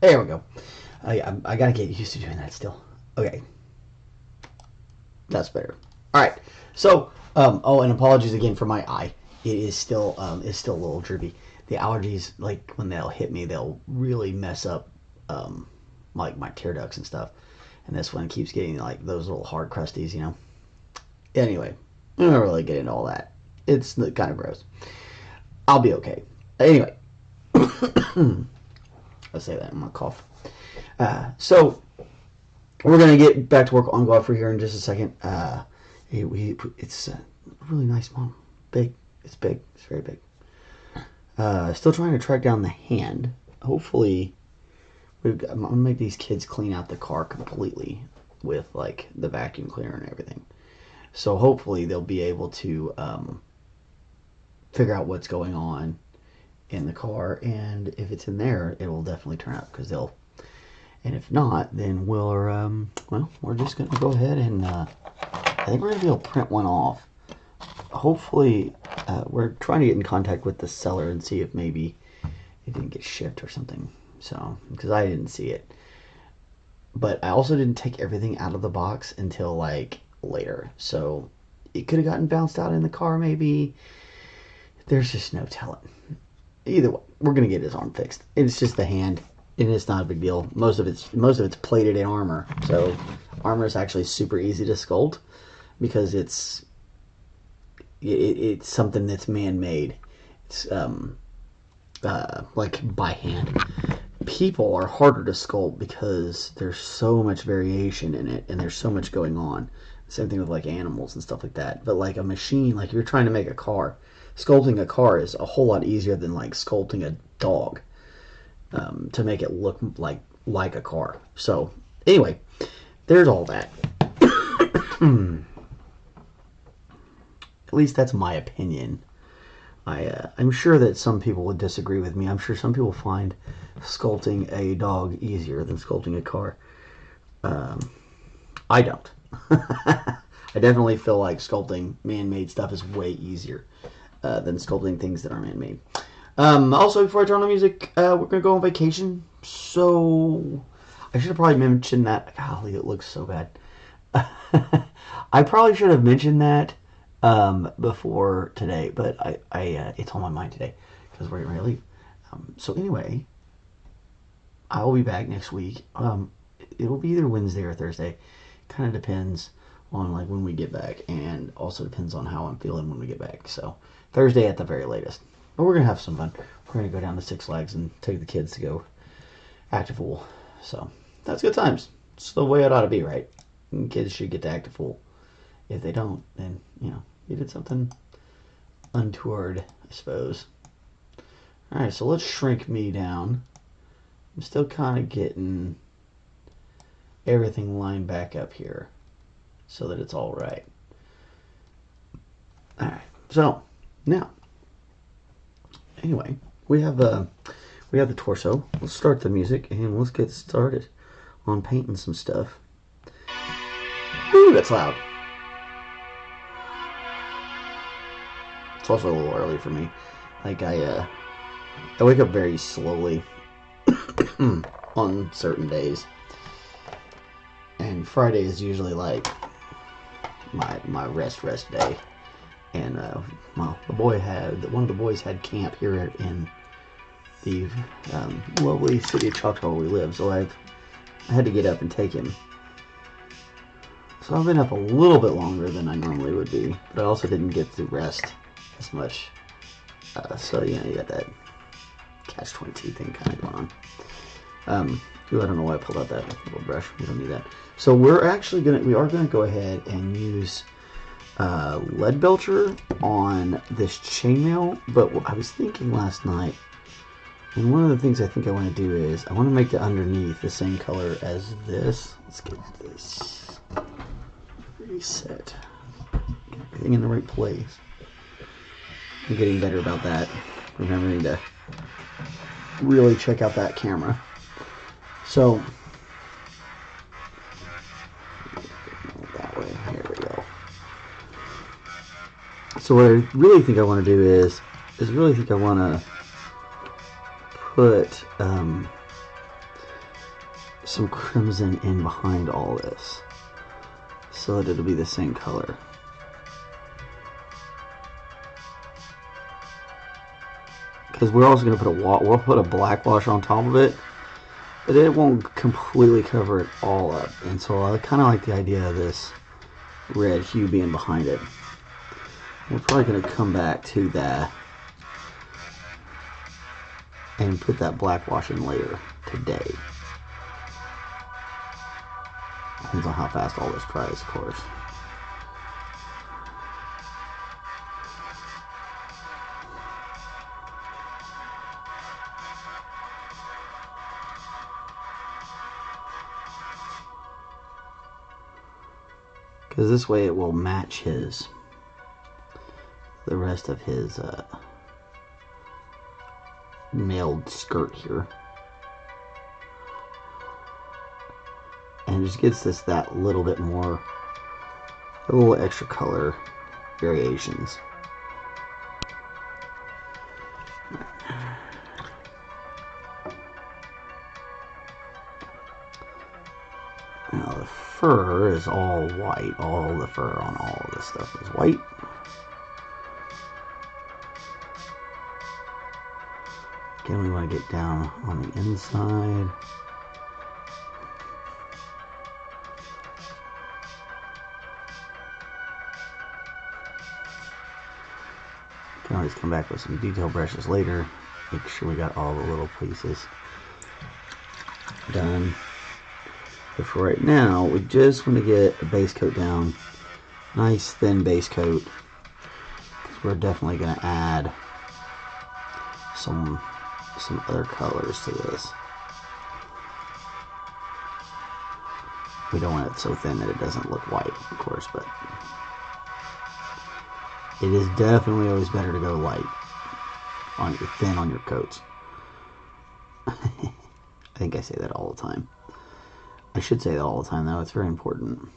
There we go. I gotta get used to doing that still. Okay, that's better. All right. So, oh, and apologies again for my eye. It is still a little droopy. The allergies, like when they'll hit me, they'll really mess up, like my tear ducts and stuff. And this one keeps getting like those little hard crusties, you know. Anyway, I'm not really get into all that. It's kind of gross. I'll be okay. Anyway, I'll say that in my cough. So we're gonna get back to work on Godfrey here in just a second. It's a really nice mom. Big. It's big. It's very big. Still trying to track down the hand. Hopefully, I'm gonna make these kids clean out the car completely with like the vacuum cleaner and everything. So hopefully they'll be able to figure out what's going on in the car, and if it's in there, it will definitely turn up because they'll. And if not, then we're just gonna go ahead and I think we're gonna be able to print one off. Hopefully, we're trying to get in contact with the seller and see if maybe it didn't get shipped or something. So, because I didn't see it, but I also didn't take everything out of the box until like later, so it could have gotten bounced out in the car maybe. There's just no telling. Either way, we're gonna get his arm fixed. It's just the hand, and it's not a big deal. Most of it's plated in armor, so armor is actually super easy to sculpt because it's something that's man-made. It's like by hand. People are harder to sculpt because there's so much variation in it, and there's so much going on. Same thing with like animals and stuff like that. But like a machine, like you're trying to make a car, sculpting a car is a whole lot easier than like sculpting a dog, to make it look like a car. So anyway, there's all that. At least that's my opinion. I'm sure that some people would disagree with me. I'm sure some people find sculpting a dog easier than sculpting a car. I don't. I definitely feel like sculpting man-made stuff is way easier than sculpting things that are man-made. Also, before I turn on the music, we're going to go on vacation. So, I should have probably mentioned that. Golly, it looks so bad. I probably should have mentioned that before today, but it's on my mind today because we're going to leave. So anyway, I will be back next week. It'll be either Wednesday or Thursday. Kind of depends on like when we get back, and also depends on how I'm feeling when we get back. So Thursday at the very latest. But we're gonna have some fun. We're gonna go down to Six Flags and take the kids to go act a fool. So that's good times. It's the way it ought to be, right? And kids should get to act a fool. If they don't, then you did something untoward, I suppose. All right, so let's shrink me down. I'm still kind of getting everything lined back up here so that it's all right. All right, so now, anyway, we have the torso. Let's start the music and let's get started on painting some stuff. Ooh, that's loud. It's also a little early for me. Like I wake up very slowly on certain days. And Friday is usually like my rest day. And well, one of the boys had camp here in the lovely city of Choctaw where we live. So I've I had to get up and take him. So I've been up a little bit longer than I normally would be, but I also didn't get to rest as much. So, you know, you got that catch-22 thing kind of going on. Ooh, I don't know why I pulled out that little brush. We don't need that. So we are gonna go ahead and use lead Belcher on this chainmail. But I was thinking last night, and one of the things I think I want to do is I want to make the underneath the same color as this. Let's get this reset. Get everything in the right place. I'm getting better about that. Remembering to really check out that camera. So that way, here we go. So what I really think I want to do is really think I want to put some crimson in behind all this, so that it'll be the same color. Because we're also going to we'll put a black wash on top of it, but it won't completely cover it all up. And so I kind of like the idea of this red hue being behind it. We're probably going to come back to that and put that black wash in later today. Depends on how fast all this dries, of course. Because this way it will match the rest of his mailed skirt here. And it just gets this that little bit more, a little extra color variations. Now the fur is all white. All the fur on all of this stuff is white. Again, we want to get down on the inside. Can always come back with some detail brushes later. Make sure we got all the little pieces done. But for right now, we just want to get a base coat down. Nice thin base coat. We're definitely going to add some other colors to this. We don't want it so thin that it doesn't look white, of course, but it is definitely always better to go light on your thin on your coats. I think I say that all the time. I should say that all the time, though. It's very important.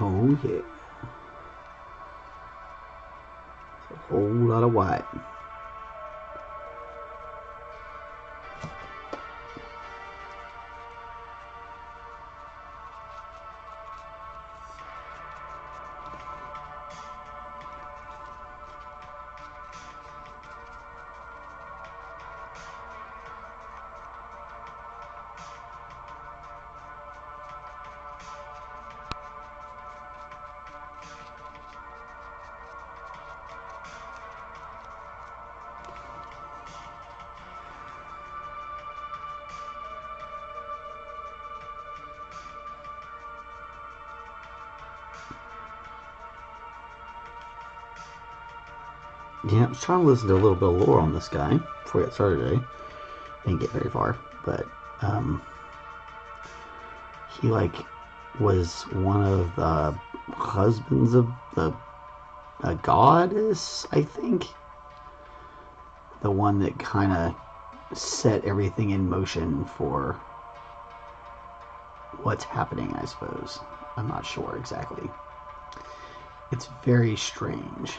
Oh yeah. It's a whole lot of white. Yeah, I was trying to listen to a little bit of lore on this guy before we got started today. Didn't get very far, but he was one of the husbands of a goddess, I think. The one that kind of set everything in motion for what's happening, I suppose. I'm not sure exactly. It's very strange.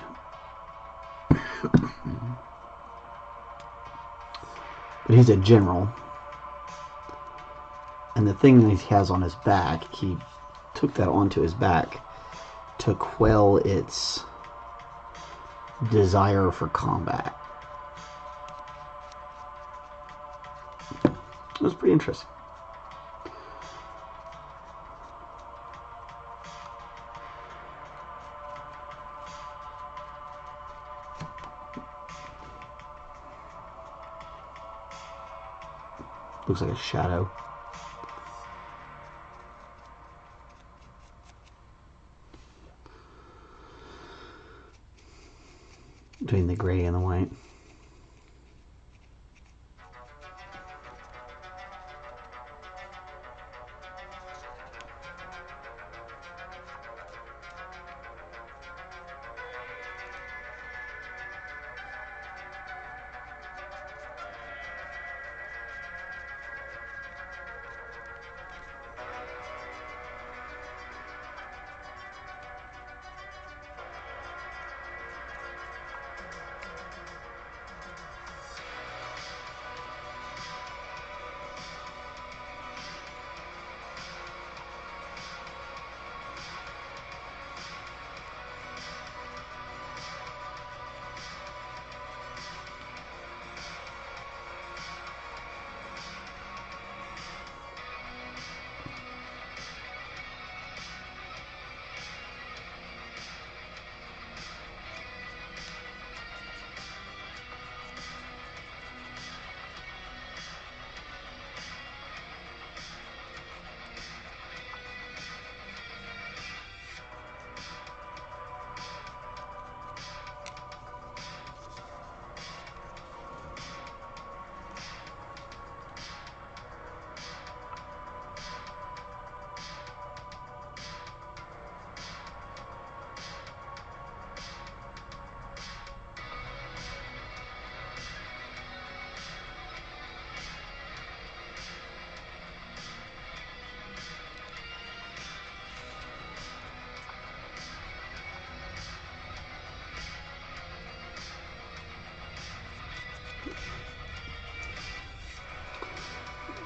But he's a general. And the thing that he has on his back, he took that onto his back to quell its desire for combat. It was pretty interesting. Looks like a shadow. Between the gray and the white.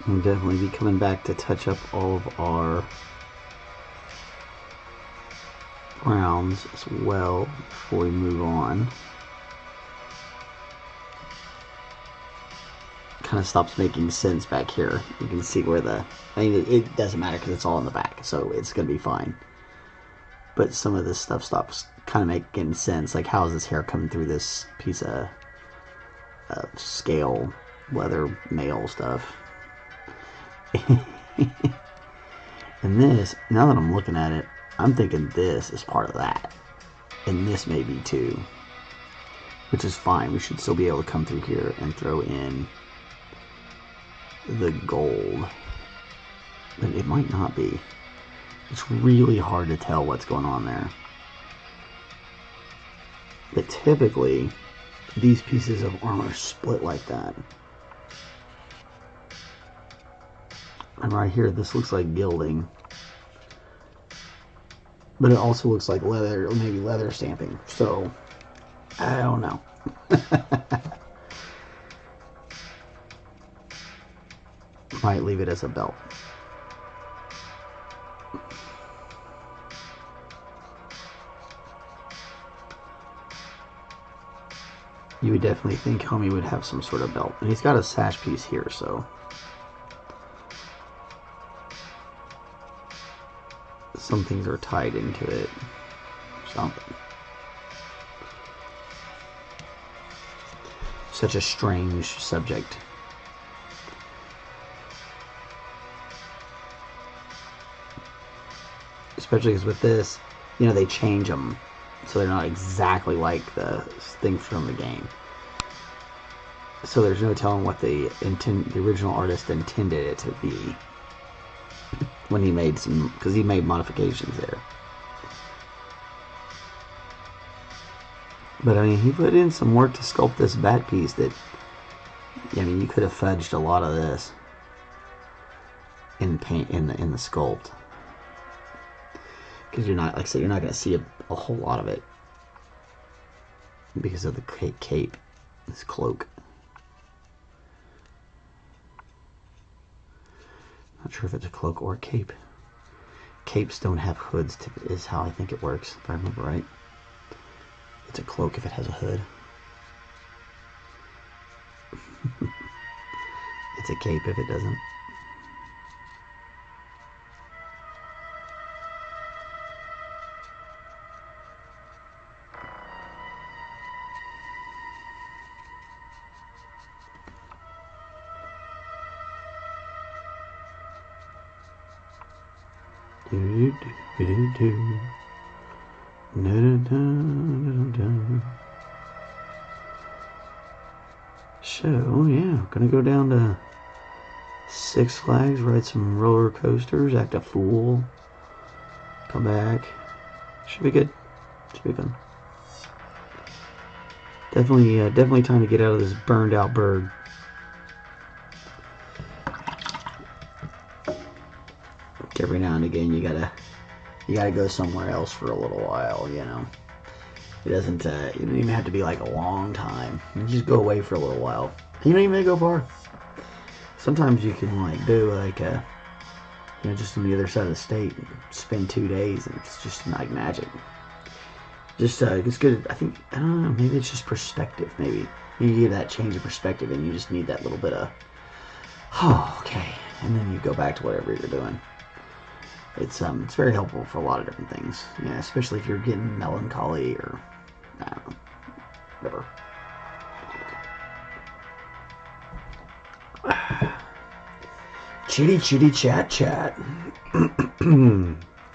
We'll definitely be coming back to touch up all of our rounds as well before we move on. Kind of stops making sense back here. You can see where it doesn't matter because it's all in the back, so it's going to be fine. But some of this stuff stops kind of making sense, like how is this hair coming through this piece of scale leather mail stuff. And this, now that I'm looking at it, I'm thinking this is part of that. And this may be too. Which is fine. We should still be able to come through here and throw in the gold. But it might not be. It's really hard to tell what's going on there. But typically, these pieces of armor split like that. And right here, this looks like gilding. But it also looks like leather, or maybe leather stamping. So, I don't know. Might leave it as a belt. You would definitely think Homie would have some sort of belt. And he's got a sash piece here, so... some things are tied into it. Something. Such a strange subject. Especially because with this, you know, they change them. So they're not exactly like the things from the game. So there's no telling what the original artist intended it to be when he made some, because he made modifications there. But I mean, he put in some work to sculpt this back piece that, I mean, you could have fudged a lot of this in paint in the sculpt, because you're not, like I said, you're not going to see a whole lot of it because of the cape, this cloak. Not sure if it's a cloak or a cape. Capes don't have hoods, is how I think it works, if I remember right. It's a cloak if it has a hood. It's a cape if it doesn't. So, yeah, gonna go down to Six Flags, ride some roller coasters, act a fool, come back. Should be good. Should be fun. Definitely time to get out of this burned out bird. Every now and again, you gotta go somewhere else for a little while, you know. It doesn't, it doesn't even have to be like a long time. You just go away for a little while. You don't even have to go far. Sometimes you can like do like you know, just on the other side of the state and spend 2 days, and it's just like magic. Just it's good. I think, I don't know, maybe it's just perspective. Maybe you get that change of perspective, and you just need that little bit of, oh, okay, and then you go back to whatever you're doing. It's very helpful for a lot of different things. Yeah, especially if you're getting melancholy or I don't know, whatever. Chitty chitty chat chat.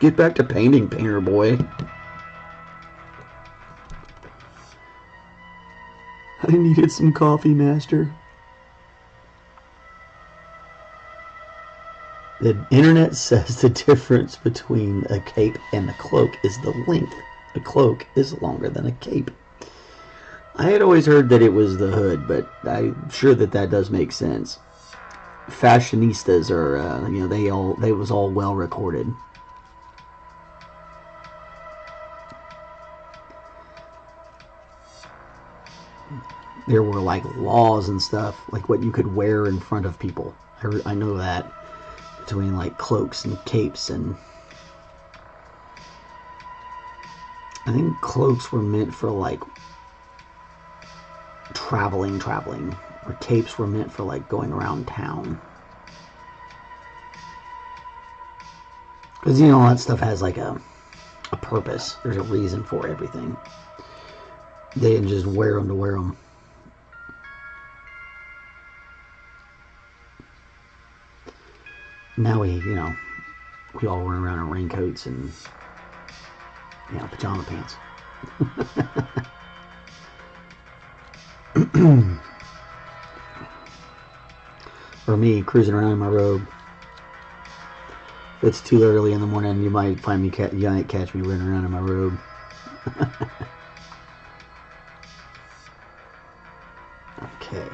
Get back to painting, painter boy. I needed some coffee, master. The internet says the difference between a cape and a cloak is the length. A cloak is longer than a cape. I had always heard that it was the hood, but I'm sure that does make sense. Fashionistas are, you know, they was all well recorded. There were like laws and stuff, like what you could wear in front of people. I know that, between like cloaks and capes, and I think cloaks were meant for like traveling, or capes were meant for like going around town. Because, you know, all that stuff has like a purpose. There's a reason for everything. They didn't just wear them to wear them. Now you know, we all run around in raincoats and, you know, pajama pants. Or me cruising around in my robe. If it's too early in the morning, you might find me, you might catch me running around in my robe. Okay.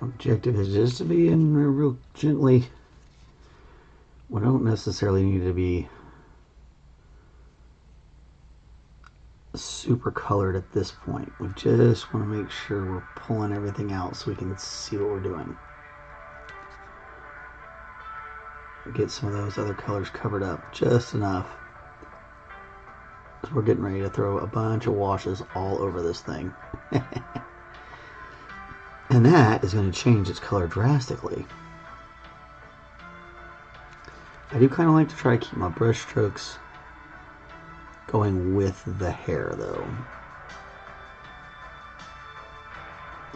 Objective is just to be in real gently. We don't necessarily need to be super colored at this point. We just want to make sure we're pulling everything out so we can see what we're doing. Get some of those other colors covered up just enough. We're getting ready to throw a bunch of washes all over this thing. And that is going to change its color drastically. I do kind of like to try to keep my brush strokes going with the hair though.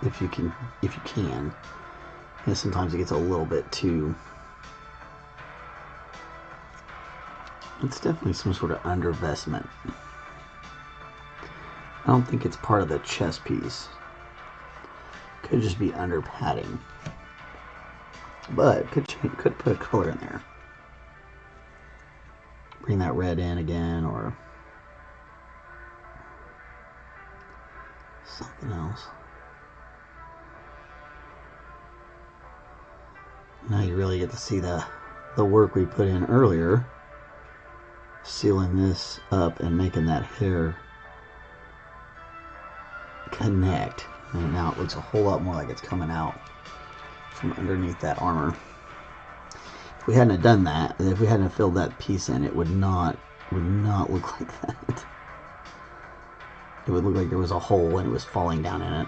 If you can. And sometimes it gets a little bit too... It's definitely some sort of undervestment. I don't think it's part of the chest piece. Could just be under padding. But could put a color in there. Bring that red in again or something else. Now you really get to see the work we put in earlier. Sealing this up and making that hair connect. And now it looks a whole lot more like it's coming out from underneath that armor. If we hadn't have done that, if we hadn't filled that piece in, it would not look like that. It would look like there was a hole and it was falling down in it.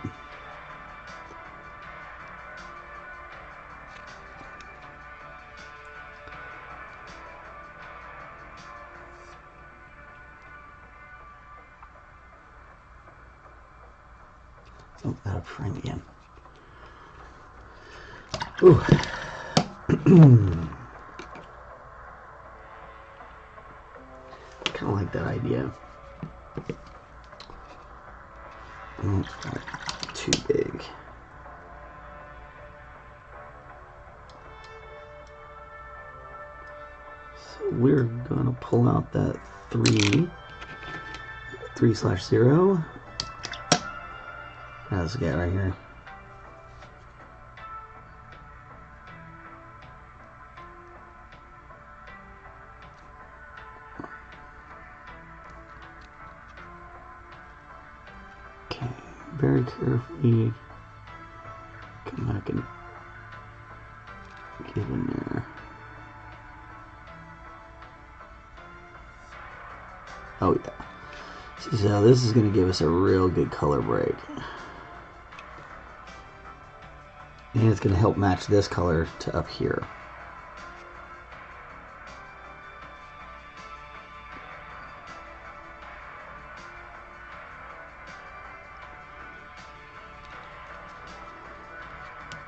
Oh, out of frame again. Ooh. Kind of like that idea. Oh, it's not too big. So we're gonna pull out that 3/0. That's the guy right here. Okay, very carefully come back and get in there. Oh yeah. So this is going to give us a real good color break. And it's going to help match this color to up here.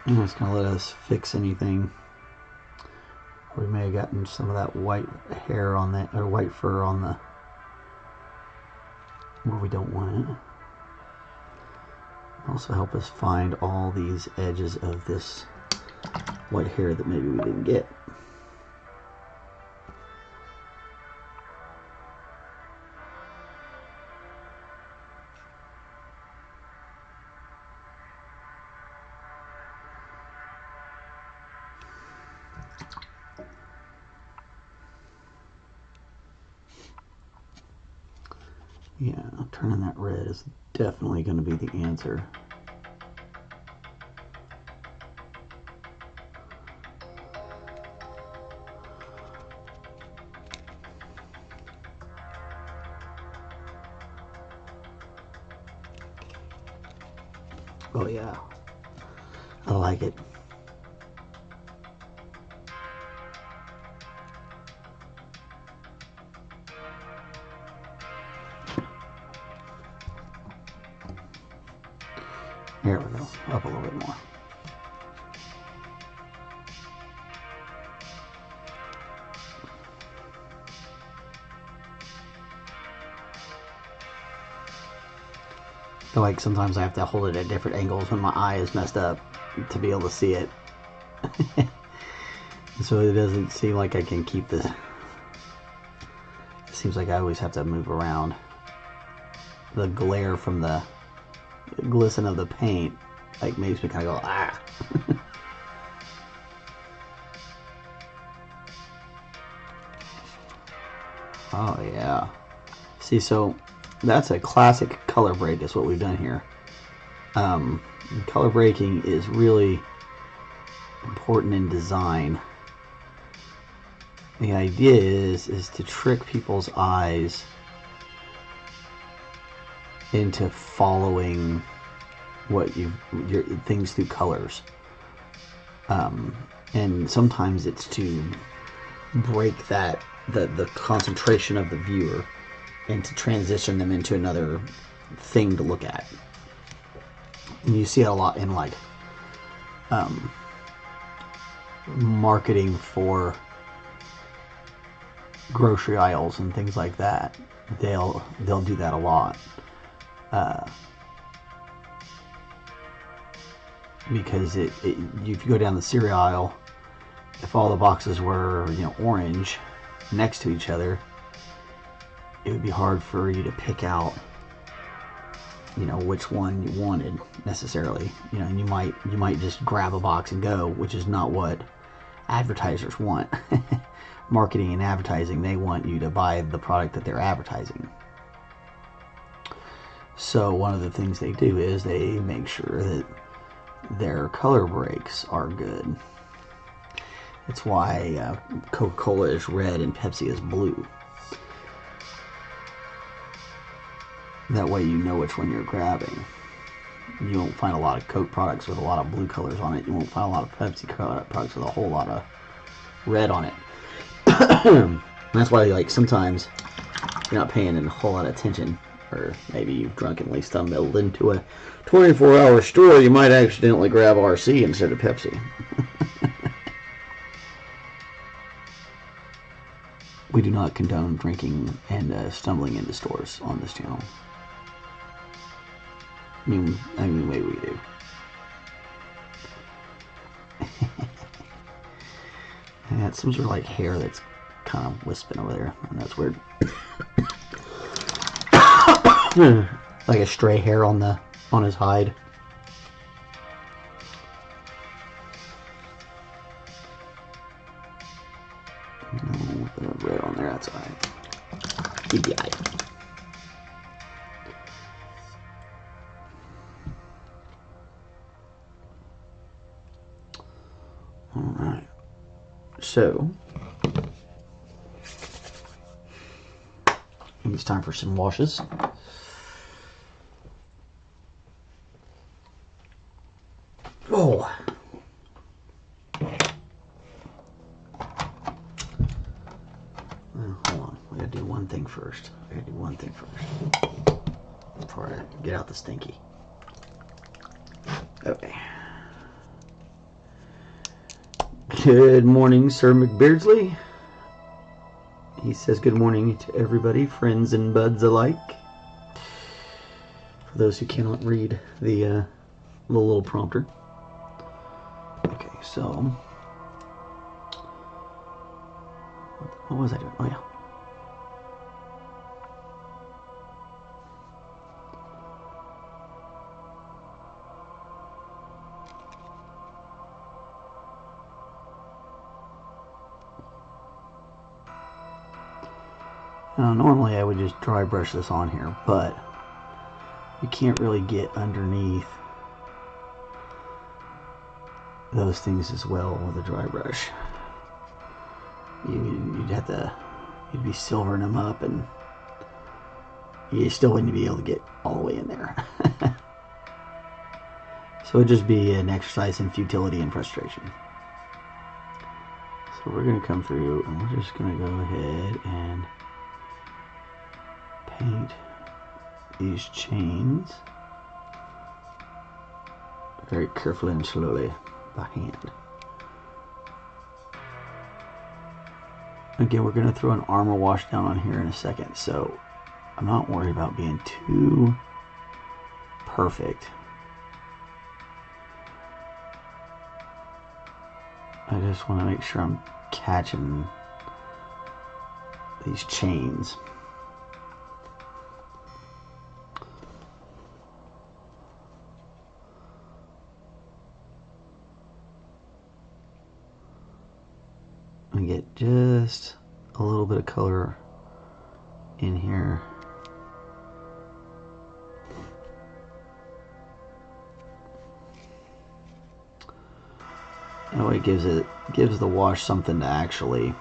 And it's going to let us fix anything. We may have gotten some of that white hair on that, or white fur on the, where we don't want it. Also help us find all these edges of this white hair that maybe we didn't get. Yeah, turning that red is definitely going to be the answer. Oh yeah, I like it. There we go, up a little bit more. I feel like sometimes I have to hold it at different angles when my eye is messed up to be able to see it. So it doesn't seem like I can keep this. It seems like I always have to move around. The glare from the glisten of the paint like makes me kind of go, ah. Oh yeah. See, so that's a classic color break is what we've done here. Color breaking is really important in design. The idea is to trick people's eyes into following what your things through colors. And sometimes it's to break that the concentration of the viewer and to transition them into another thing to look at. And you see it a lot in like marketing for grocery aisles and things like that. They'll do that a lot. Because if you go down the cereal aisle, if all the boxes were, you know, orange next to each other, it would be hard for you to pick out, you know, which one you wanted necessarily. You know, and you might just grab a box and go, which is not what advertisers want. Marketing and advertising, they want you to buy the product that they're advertising. So one of the things they do is they make sure that their color breaks are good. It's why Coca-Cola is red and Pepsi is blue. That way you know which one you're grabbing. You won't find a lot of Coke products with a lot of blue colors on it. You won't find a lot of Pepsi products with a whole lot of red on it. That's why, like, sometimes you're not paying a whole lot of attention, or maybe you've drunkenly stumbled into a 24-hour store. You might accidentally grab RC instead of Pepsi. We do not condone drinking and stumbling into stores on this channel. I mean, maybe we do. Yeah, it's some sort of like hair that's kind of wisping over there, and that's weird. Like a stray hair on his hide. With the red on there, that's alright. Keep the eye. Alright. So it's time for some washes. Oh. Well, hold on. I gotta do one thing first. Before I get out the stinky. Okay. Good morning, Sir McBeardsley. He says good morning to everybody, friends and buds alike. For those who cannot read the little prompter. Okay, so what was I doing? Oh yeah. Now, normally I would just dry brush this on here, but you can't really get underneath those things as well with a dry brush. You'd be silvering them up, and you still wouldn't be able to get all the way in there. So it'd just be an exercise in futility and frustration. So we're going to come through, and we're just going to go ahead and paint these chains very carefully and slowly by hand. Again, we're going to throw an armor wash down on here in a second, so I'm not worried about being too perfect. I just want to make sure I'm catching these chains. just a little bit of color in here. That way it gives the wash something to actually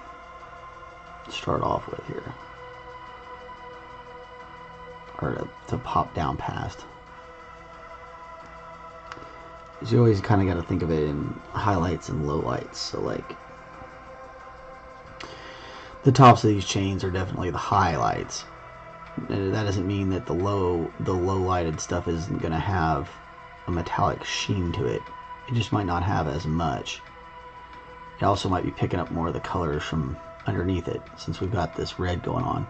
start off with here, or to pop down past. You always kind of got to think of it in highlights and lowlights. So like the tops of these chains are definitely the highlights. And that doesn't mean that the low lighted stuff isn't going to have a metallic sheen to it. It just might not have as much. It also might be picking up more of the colors from underneath it, since we've got this red going on.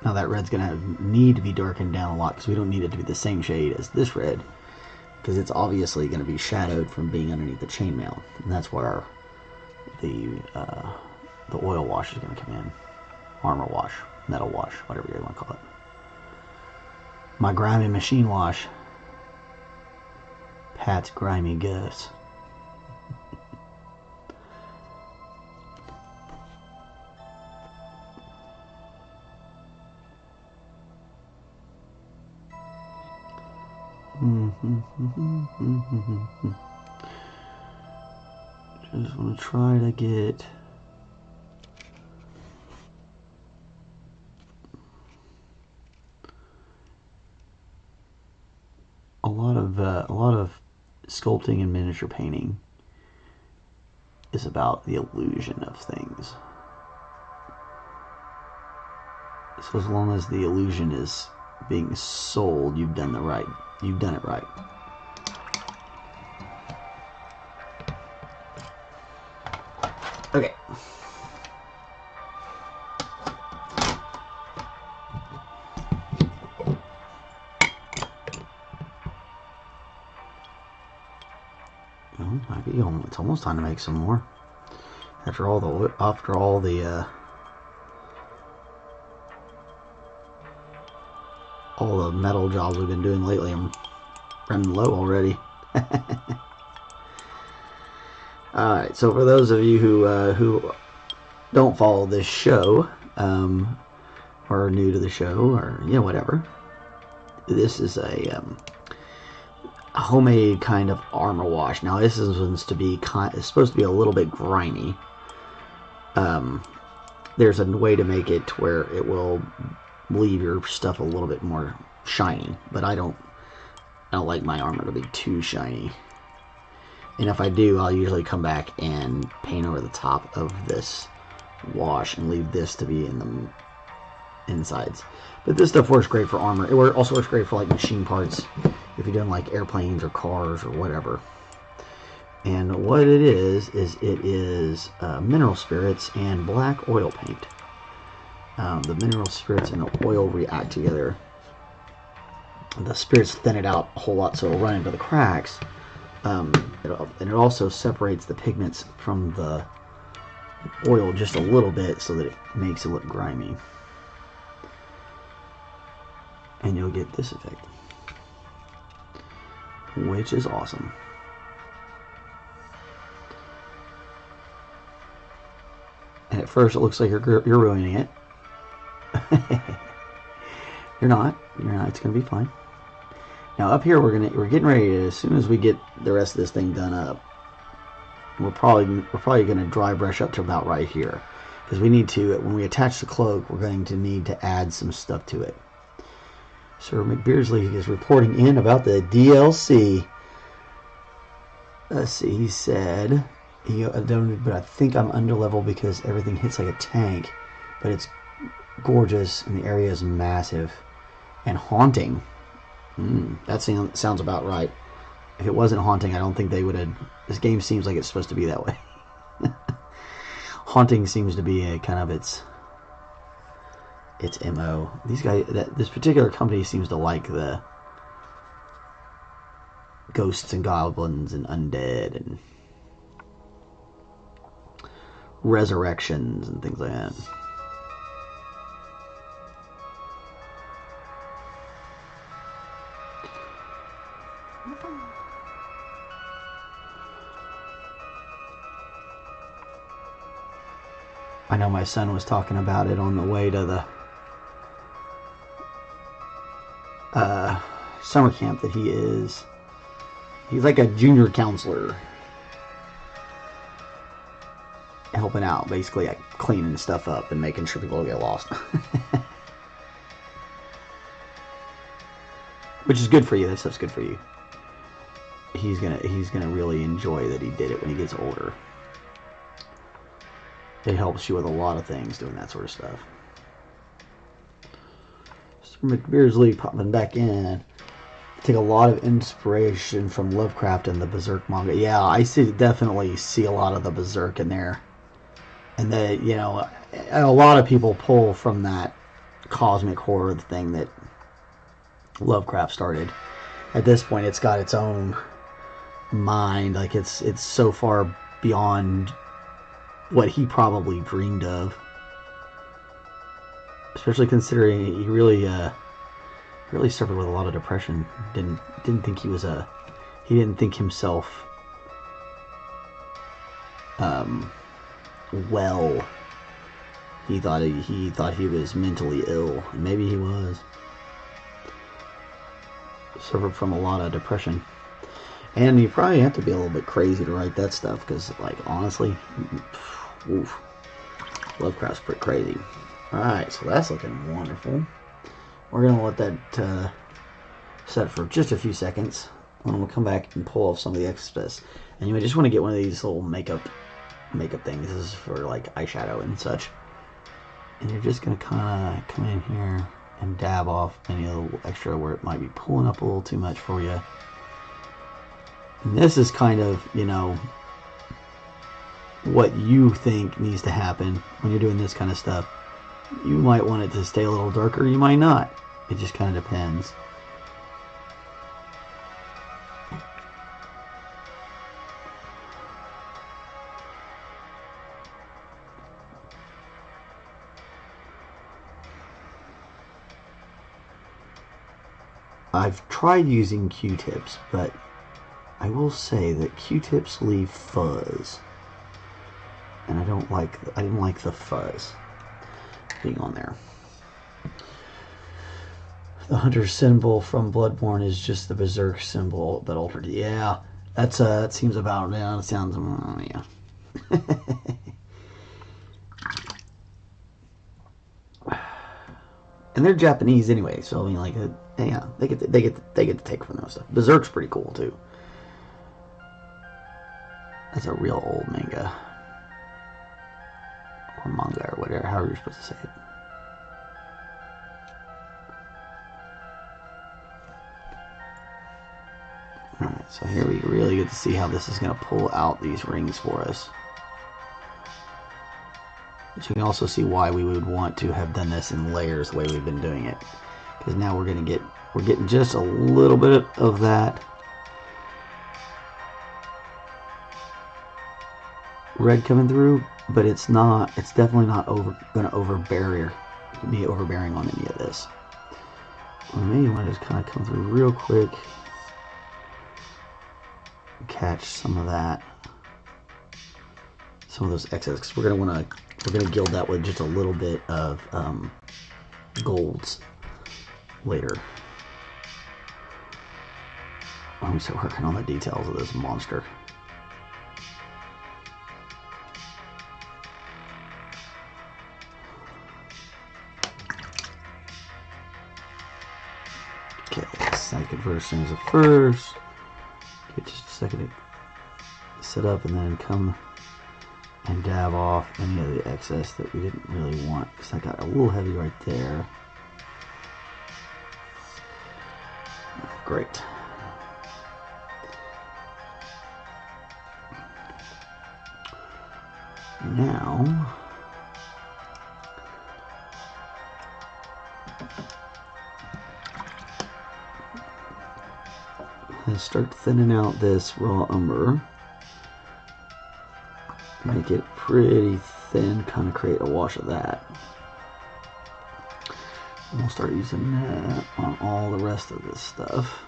Now that red's going to need to be darkened down a lot, because we don't need it to be the same shade as this red, because it's obviously going to be shadowed from being underneath the chainmail, and that's where the oil wash is going to come in. Armor wash, metal wash, whatever you want to call it. My grimy machine wash. Pat's grimy Gus. Just want to try to get a lot of sculpting and miniature painting is about the illusion of things. So as long as the illusion is being sold, you've done it right. Okay. It's almost time to make some more. After all the metal jobs we've been doing lately, I'm running low already. Alright, so for those of you who don't follow this show, or are new to the show, or whatever, this is a homemade kind of armor wash. Now this is supposed to be a little bit grimy. There's a way to make it to where it will leave your stuff a little bit more shiny, but I don't like my armor to be too shiny. And if I do, I'll usually come back and paint over the top of this wash and leave this to be in the insides. But this stuff works great for armor. It also works great for like machine parts, if you're doing like airplanes or cars or whatever. And what it is mineral spirits and black oil paint. The mineral spirits and the oil react together. The spirits thin it out a whole lot so it'll run into the cracks. And it also separates the pigments from the oil just a little bit so that it makes it look grimy. And you'll get this effect, which is awesome. And at first it looks like you're ruining it. You're not. It's gonna be fine. Now up here we're getting ready to, as soon as we get the rest of this thing done up, we're probably gonna dry brush up to about right here, because we need to, when we attach the cloak, we're going to need to add some stuff to it. Sir McBeardsley is reporting in about the DLC. Let's see, he said, but I think I'm underleveled because everything hits like a tank, but it's gorgeous and the area is massive and haunting. That sounds about right. If it wasn't haunting, I don't think they would have. This game seems like it's supposed to be that way. Haunting seems to be a kind of its MO. These guys, this particular company seems to like the ghosts and goblins and undead and resurrections and things like that. I know my son was talking about it on the way to the summer camp that he's like a junior counselor, helping out, basically, like cleaning stuff up and making sure people don't get lost. Which is good for you. That stuff's good for you. He's gonna really enjoy that he did it when he gets older. It helps you with a lot of things doing that sort of stuff. Mr. McBeardsley popping back in. Take a lot of inspiration from Lovecraft and the Berserk manga. Yeah, I definitely see a lot of the Berserk in there. And that, you know, a lot of people pull from that cosmic horror thing that Lovecraft started. At this point, it's got its own mind. Like, it's so far beyond what he probably dreamed of. Especially considering he really suffered with a lot of depression. Didn't think he didn't think himself well. He thought he was mentally ill, and maybe he was. Suffered from a lot of depression, and you probably have to be a little bit crazy to write that stuff, because, like, honestly, oof, Lovecraft's pretty crazy. All right, so that's looking wonderful. We're gonna let that set for just a few seconds, and we'll come back and pull off some of the excess. And you just want to get one of these little makeup things. This is for like eyeshadow and such. And you're just gonna kind of come in here and dab off any little extra where it might be pulling up a little too much for you. And this is kind of, you know, what you think needs to happen when you're doing this kind of stuff. You might want it to stay a little darker, you might not. It just kind of depends. I've tried using Q-tips, but I will say that Q-tips leave fuzz, and I didn't like the fuzz being on there. The hunter symbol from Bloodborne is just the Berserk symbol, but altered. Yeah, that seems about. Yeah, it sounds. Yeah. And they're Japanese anyway, so I mean, like, yeah, they get to take from those stuff. Berserk's pretty cool too. That's a real old manga, or manga, or whatever, however you're supposed to say it. All right, so here we really get to see how this is going to pull out these rings for us. But you can also see why we would want to have done this in layers the way we've been doing it, because now we're getting just a little bit of that red coming through, but it's definitely not going to be overbearing on any of this. Or maybe you want to just kind of come through real quick, catch some of that, some of those excess, because we're gonna gild that with just a little bit of golds later when we start working on the details of this monster. Okay, second version is the first. Get just a second to set up, and then come and dab off any of the excess that we didn't really want, because I got a little heavy right there. Great. Now let's start thinning out this raw umber. Make it pretty thin, kind of create a wash of that. And we'll start using that on all the rest of this stuff.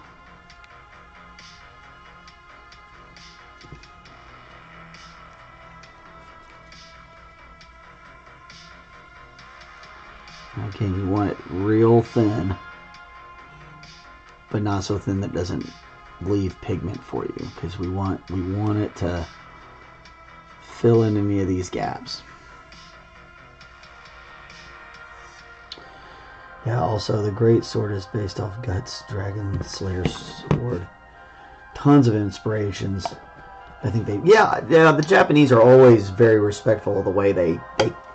Again, you want it real thin, but not so thin that doesn't leave pigment for you, because we want it to fill in any of these gaps. Yeah, also the Great Sword is based off Guts, Dragon Slayer's sword. Tons of inspirations. I think the Japanese are always very respectful of the way they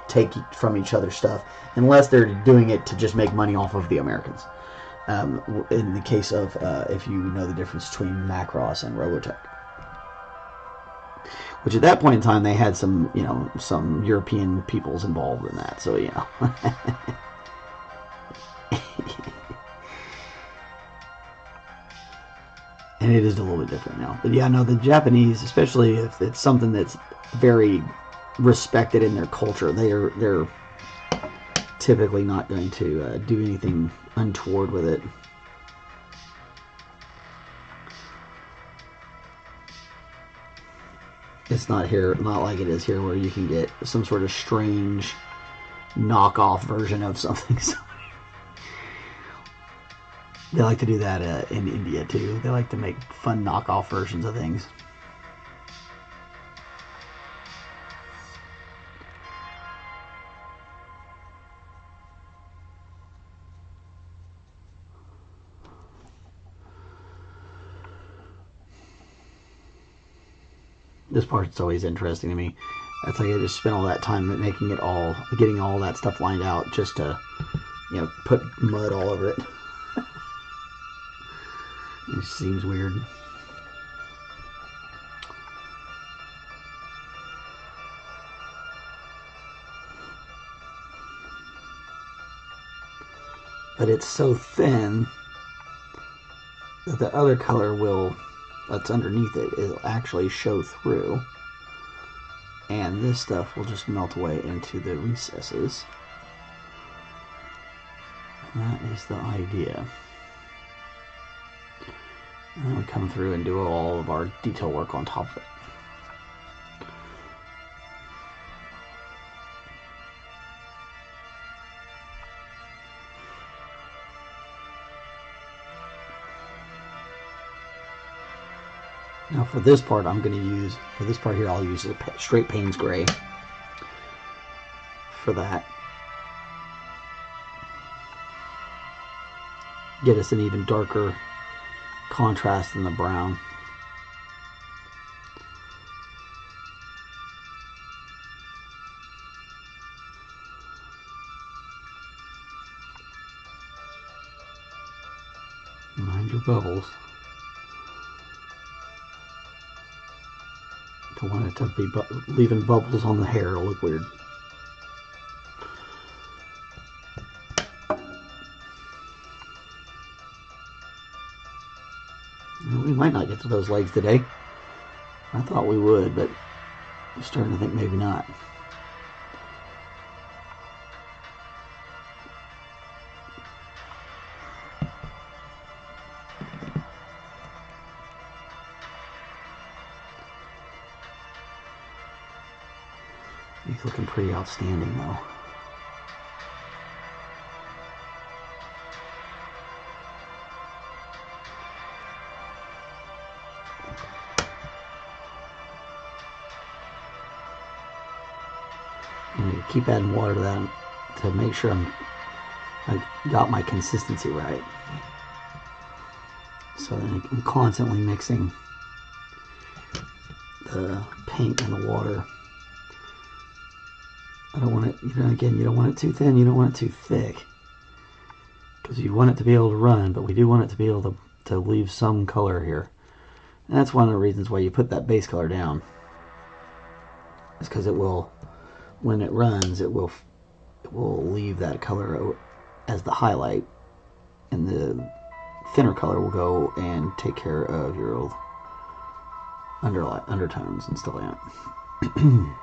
take from each other's stuff, unless they're doing it to just make money off of the Americans. In the case of, if you know the difference between Macross and Robotech. Which at that point in time, they had some European peoples involved in that, so, And it is a little bit different now. But yeah, no, the Japanese, especially if it's something that's very respected in their culture, they're typically not going to do anything untoward with it. It's not like it is here, where you can get some sort of strange knockoff version of something. They like to do that in India too. They like to make fun knockoff versions of things. This part's always interesting to me. That's like I just spent all that time making it all, getting all that stuff lined out just to, put mud all over it. It seems weird. But it's so thin that the other color that's underneath it, it'll actually show through. And this stuff will just melt away into the recesses. And that is the idea. And then we come through and do all of our detail work on top of it. Now for this part, I'll use a straight Payne's Gray for that. Get us an even darker contrast in the brown. Mind your bubbles. Don't want it to be leaving bubbles on the hair. It'll look weird. We might not get to those legs today. I thought we would, but I'm starting to think maybe not. He's looking pretty outstanding though. And keep adding water to that to make sure I got my consistency right. So then I'm constantly mixing the paint and the water. I don't want it, again, you don't want it too thin, you don't want it too thick. Because you want it to be able to run, but we do want it to be able to leave some color here. And that's one of the reasons why you put that base color down. It's because it will, when it runs, it will leave that color as the highlight. And the thinner color will go and take care of your undertones and stuff like that.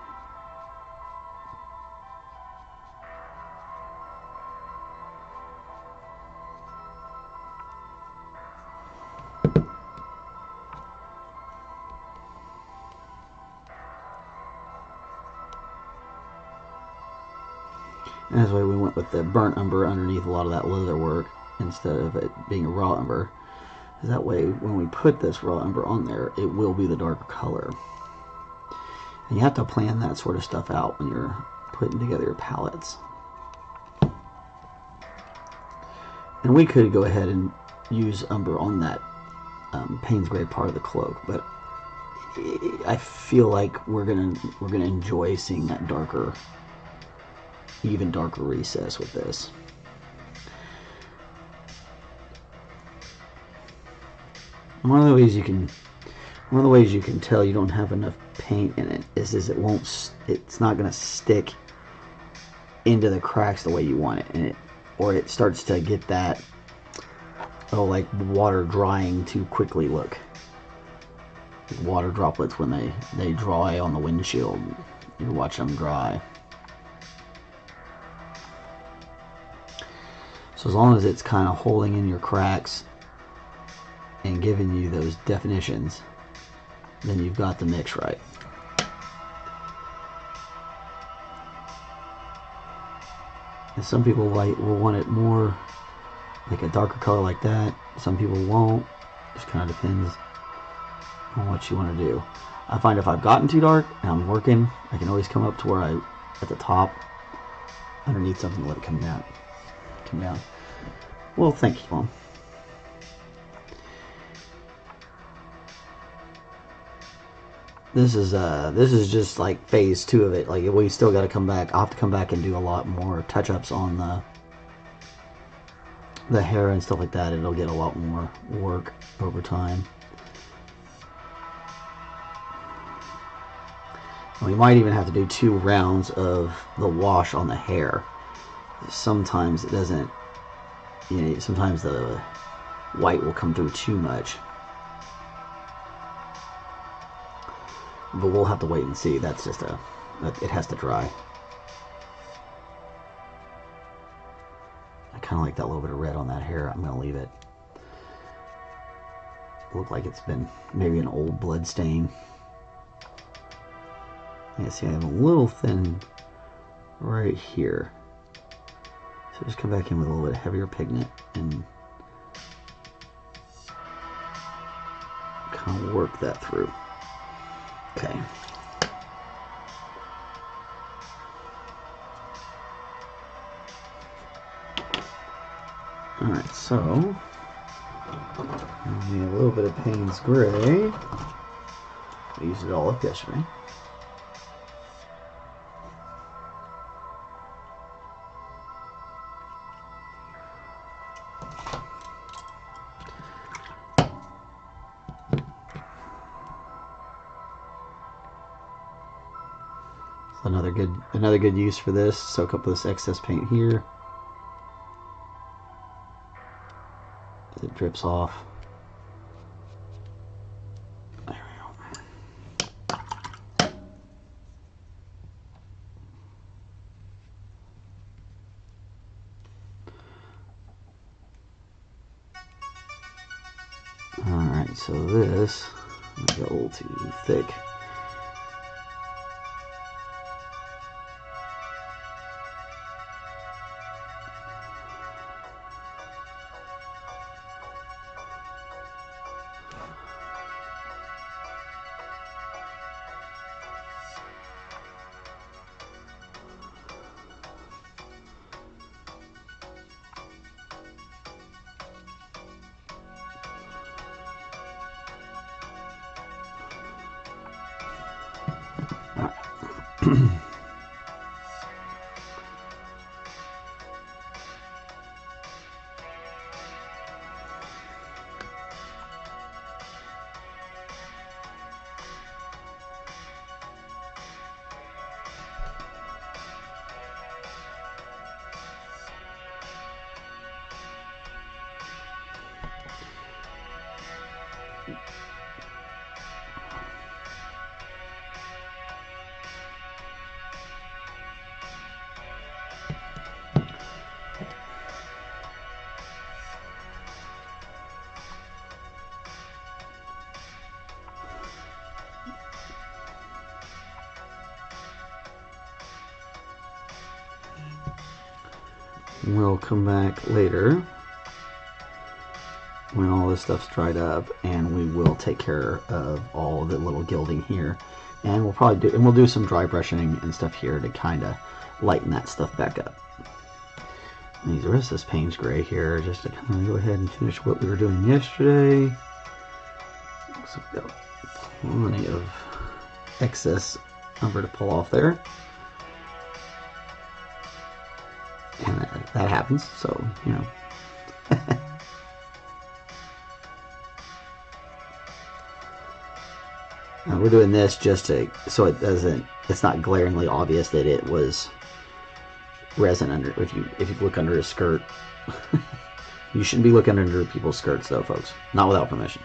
And that's why we went with the burnt umber underneath a lot of that leather work instead of it being a raw umber. That way, when we put this raw umber on there, it will be the darker color. And you have to plan that sort of stuff out when you're putting together your palettes. And we could go ahead and use umber on that Payne's Gray part of the cloak, but I feel like we're gonna enjoy seeing that darker, even darker recess with this. One of the ways you can tell you don't have enough paint in it is it's not gonna stick into the cracks the way you want it, or it starts to get that like water drying too quickly look. Water droplets when they dry on the windshield, you watch them dry. So as long as it's kind of holding in your cracks and giving you those definitions, then you've got the mix right. And some people will want it more like a darker color like that. Some people won't. Just kind of depends on what you want to do. I find if I've gotten too dark and I'm working, I can always come up to where at the top, underneath something, to let it come down. Well, thank you, Mom. This is just like phase 2 of it. Like, we still got to come back. I'll have to come back and do a lot more touch-ups on the hair and stuff like that. It'll get a lot more work over time. We might even have to do 2 rounds of the wash on the hair. Sometimes it doesn't, sometimes the white will come through too much. But we'll have to wait and see. That's just it has to dry. I kind of like that little bit of red on that hair. I'm going to leave it. Look like it's been maybe an old blood stain. Yeah, see, I have a little thin right here. So just come back in with a little bit heavier pigment and kind of work that through. Okay. Alright, so I need a little bit of Payne's Gray. I used it all up yesterday. Another good use for this. Soak up this excess paint here as it drips off. There we go. Alright, so this might get a little too thick. We'll come back later when all this stuff's dried up, and we will take care of all the little gilding here, and we'll do some dry brushing and stuff here to kind of lighten that stuff back up. And the rest of this Payne's gray here, just to kind of go ahead and finish what we were doing yesterday. So we've got plenty of excess umber to pull off there, and that happens, so you know. We're doing this just so it's not glaringly obvious that it was resin under. If you look under his skirt, you shouldn't be looking under people's skirts though, folks. Not without permission.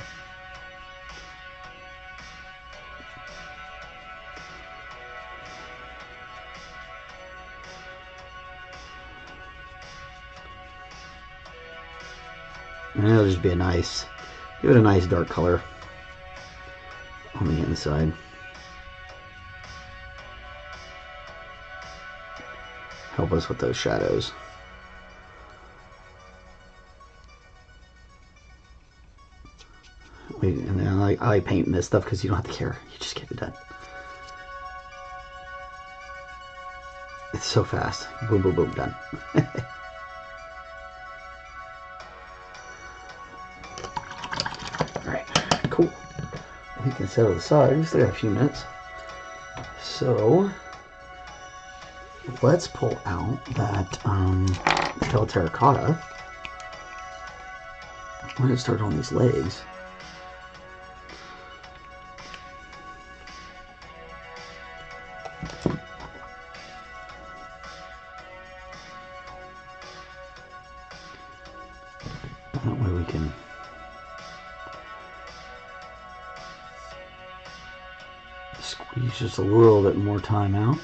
And it'll just be give it a nice dark color on the inside. Help us with those shadows. And then I like painting this stuff because you don't have to care. You just get it done. It's so fast. Boom, boom, boom, done. Alright, cool. We can set it aside. We still got a few minutes. So let's pull out that pale terracotta. We're going to start on these legs. That way we can squeeze just a little bit more time out.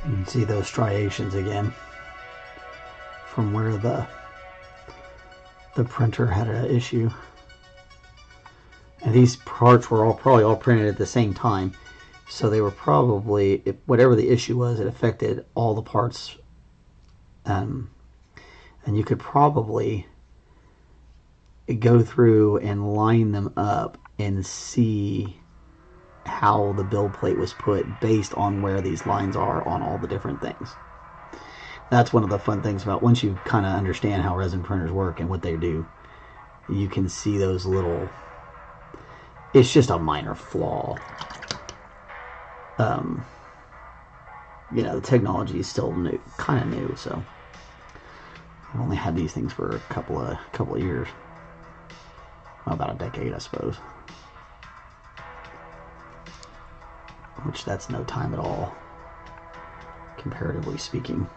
You can see those striations again from where the printer had an issue. And these parts were probably all printed at the same time, so they were probably, whatever the issue was, it affected all the parts. And you could probably go through and line them up and see how the build plate was put based on where these lines are on all the different things. That's one of the fun things about, once you kind of understand how resin printers work and what they do, you can see those little, it's just a minor flaw. You know, the technology is still new, kind of new, so I've only had these things for a couple of years. Well, about a decade, I suppose. Which that's no time at all, comparatively speaking.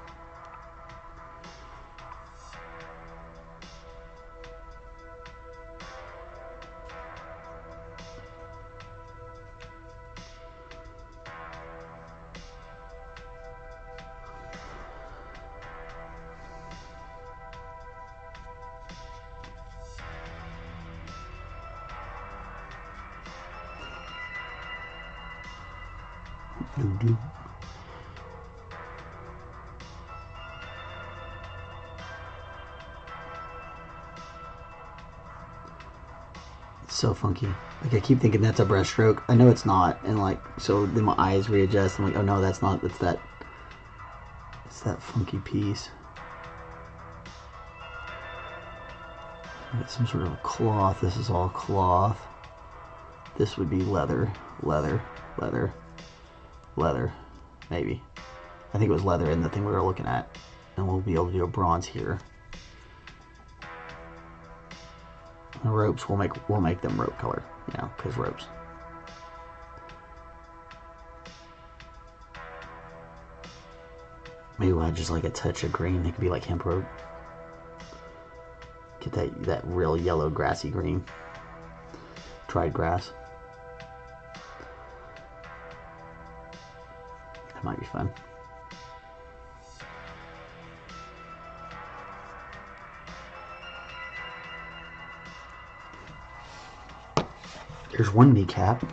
It's so funky. Like, I keep thinking that's a brush stroke. I know it's not, and like, so then my eyes readjust. I'm like, oh no, that's not. It's that funky piece. Got some sort of a cloth. This is all cloth. This would be leather, leather, leather, leather, maybe. I think it was leather in the thing we were looking at. And we'll be able to do a bronze here. The ropes, we'll make them rope color, you know, because ropes. Maybe we'll add just like a touch of green. It could be like hemp rope. Get that real yellow grassy green. Dried grass. That might be fun. There's one kneecap.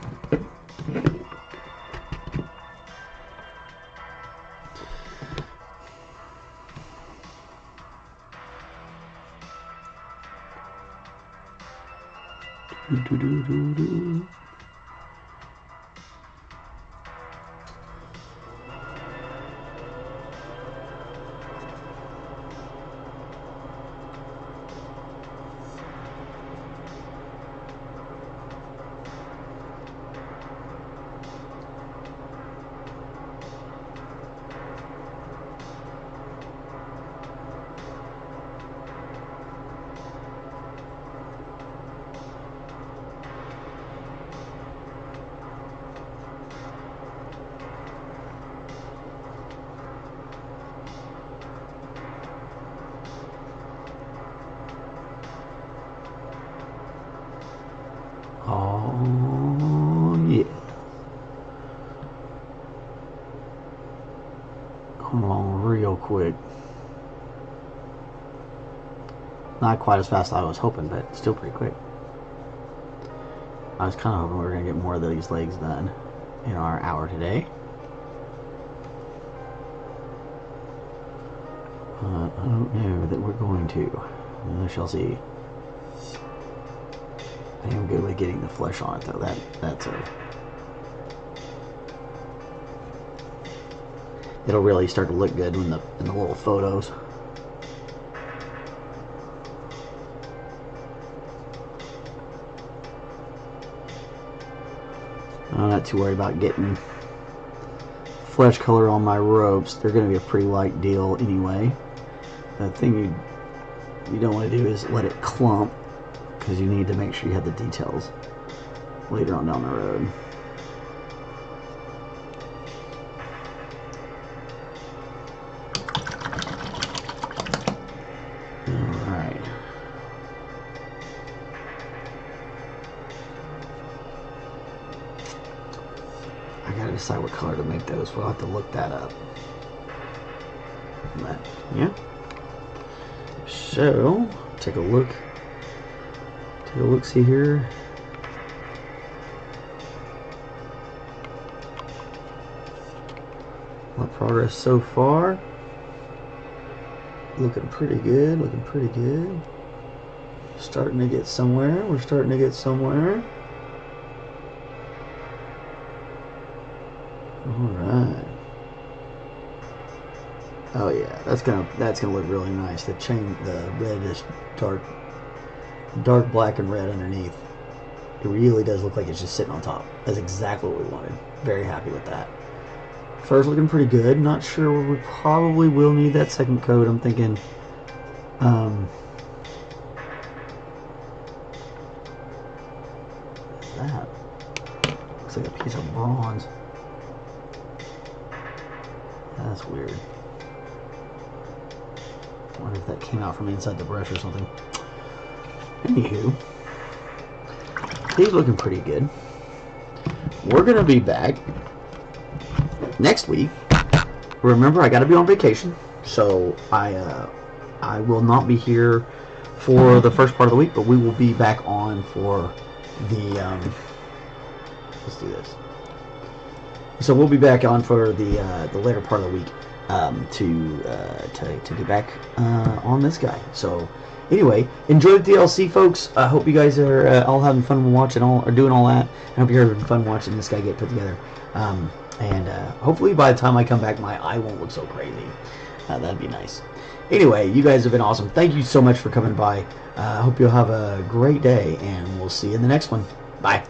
Oh, yeah. Come along real quick. Not quite as fast as I was hoping, but still pretty quick. I was kind of hoping we were going to get more of these legs done in our hour today. I don't know that we're going to. We shall see. I am good with getting the flesh on it, though. That's a... It'll really start to look good in the little photos. I'm not too worried about getting flesh color on my ropes. They're going to be a pretty light deal anyway. The thing you don't want to do is let it clump, because you need to make sure you have the details later on down the road. Alright. I gotta decide what color to make those. We'll have to look that up. But, yeah. So, take a look. Take a look, see here. My progress so far. Looking pretty good, looking pretty good. Starting to get somewhere. We're starting to get somewhere. Alright. Oh yeah, that's gonna look really nice. The red is dark black and red underneath. It really does look like it's just sitting on top. That's exactly what we wanted. Very happy with that. Fur's looking pretty good. Not sure, we probably will need that second coat. I'm thinking what's that? Looks like a piece of bronze. That's weird. I wonder if that came out from inside the brush or something. Anywho, he's looking pretty good. We're gonna be back next week. Remember, I gotta be on vacation, so I will not be here for the first part of the week, but we will be back on for the let's do this. So we'll be back on for the later part of the week to get back on this guy. So anyway, enjoy the DLC, folks. I hope you guys are all having fun watching doing all that. I hope you're having fun watching this guy get put together. And hopefully by the time I come back, my eye won't look so crazy. That'd be nice. Anyway, you guys have been awesome. Thank you so much for coming by. I hope you'll have a great day, and we'll see you in the next one. Bye.